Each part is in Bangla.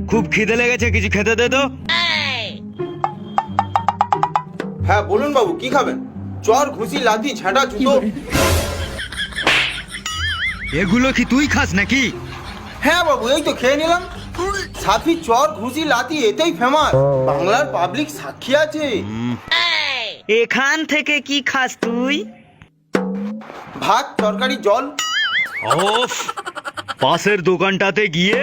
খুব খিদে লেগেছে, কিছু খেতে দে তো। হ্যাঁ বলুন বাবু, কি খাবেন? চর, ঘুষি, লাথি, ঝাঁটা, জুতো? এগুলো কি তুই খাস নাকি? হ্যাঁ বাবু, এই তো খেয়ে নিলাম। সাফি চর, ঘুষি, লাথি এতেই ফেমাস, বাংলার পাবলিক সাক্ষী আছে। এখান থেকে কি খাস তুই? ভাত, তরকারি, জল। ওফ, পাশের দোকানটাতে গিয়ে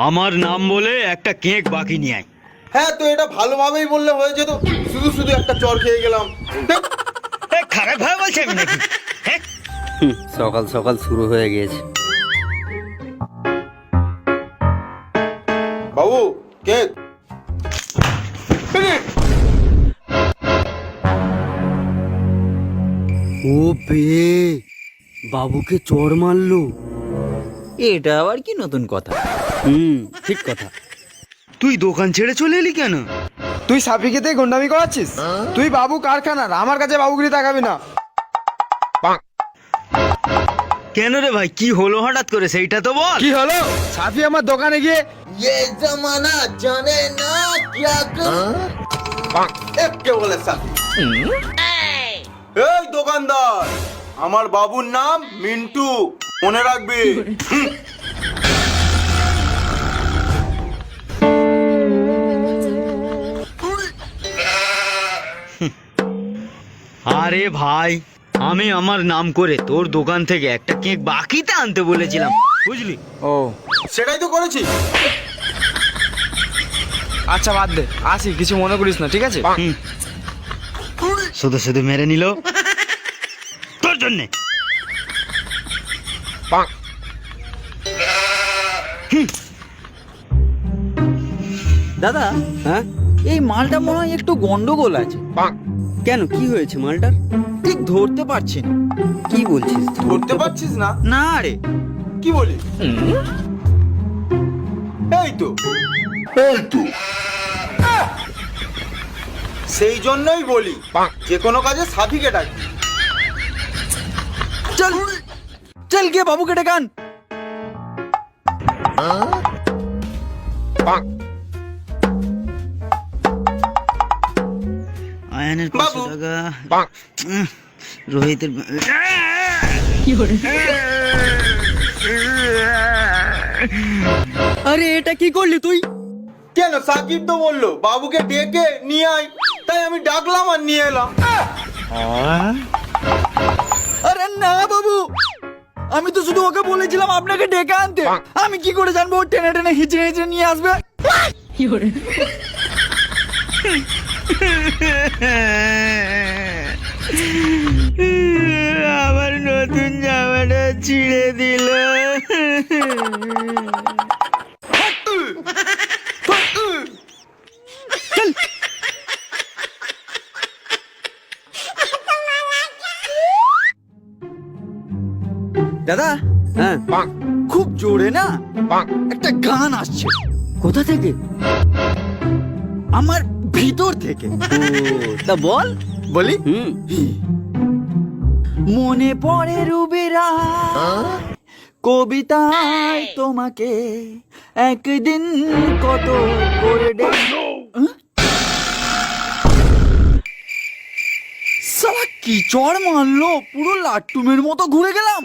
আমার নাম বলে একটা কেক বাকি নিয়ে আয়। হ্যাঁ তো এটা ভালোভাবেই বললে হয়ে যেত, শুধু শুধু একটা চর খেয়ে গেলাম। ধ্যাৎ। খারাপ ভাবে বলছি আমি নাকি? হ্যাঁ, সকাল সকাল শুরু হয়ে গিয়েছে। বাবু কেক। ও বে, বাবুকে চড় মারলো। এটা আবার কি নতুন কথা? ঠিক কথা। তুই দোকান ছেড়ে চলে এলি কেন? তুই সাফিকে দিয়ে গুন্ডামি করাচ্ছিস? তুই বাবু কারখানার, আমার কাছে বাবুগিরি তাকাবি না। কেন রে ভাই, কি হলো হঠাৎ করে সেইটা তো বল। কি হলো? সাফি আমার দোকানে গিয়ে ये जमाना जाने ना क्या कर। এক কে বলে সাফি? এই দোকানদার, আমার বাবুর নাম মিন্টু, মনে রাখবি। আরে ভাই, আমি আমার নাম করে তোর দোকান থেকে একটা কেক বাকিতে আনতে বলেছিলাম, বুঝলি? ও সেটাই তো করেছি। আচ্ছা বাদ দে, আসি, কিছু মনে করিস না, ঠিক আছে? শুধু শুধু মেরে নিল তোর জন্যে। দাদা, হ্যাঁ, এই মালটা মনে হয় একটু গন্ডগোল আছে। কেন, কি হয়েছে মালটার? ঠিক ধরতে পারছি না। কি বলছিস? ধরতে পারছিস না? না রে। কি বলিস? এই তো সেই জন্যই বলি, যে কোনো কাজে সাফিকে ডাকবি। চল চল গিয়ে বাবুকে ডেকে আন। আয়নের 500 বাবু। টাকা, রোহিতের আরে এটা কি করলি তুই? কেন, সাকিব তো বললো বাবুকে ডেকে নিয়ে আয়, তাই আমি ডাকলাম আর নিয়ে এলাম। আরে না বাবু, আমি তো শুধু ওকে বলেছিলাম আপনাকে ডেকে আনতে। আমি কি করে জানবো ও টেনে টেনে হিচড়ে হিচড়ে নিয়ে আসবে? আমার নতুন জামাটা ছিঁড়ে দিল। দাদা, হ্যাঁ, খুব জোরে না একটা গান আসছে। কোথা থেকে? আমার ভিতর থেকে। তা বল। বলি? মনে পড়ে রুবিরা কবিতায় তোমাকে একদিন কত করে সালা কি চড় মারলো, পুরো লাট্টুমের মতো ঘুরে গেলাম।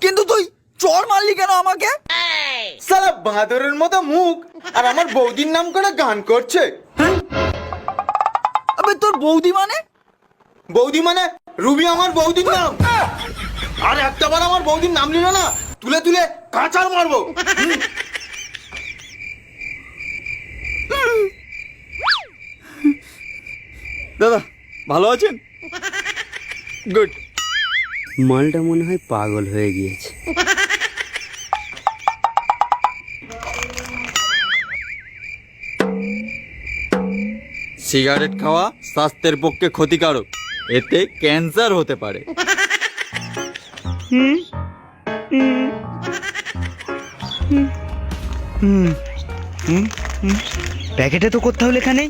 কিন্তু তুই চড় মারলি কেন আমাকে? সালা বাঁদরের মতো মুখ, আর আমার বৌদির নাম করে গান করছে। আবে তোর বৌদি মানে? বৌদি মানে রুবি আমার বৌদির নাম। আর একটা বার আমার বৌদির নাম নিল না, তুলে তুলে কাঁচার মারবো। দাদা ভালো আছেন? গুড। মালটা মনে হয় পাগল হয়ে গিয়েছে। সিগারেট খাওয়া স্বাস্থ্যের পক্ষে ক্ষতিকারক, এতে ক্যান্সার হতে পারে। প্যাকেটে তো কোথাও লেখা নেই।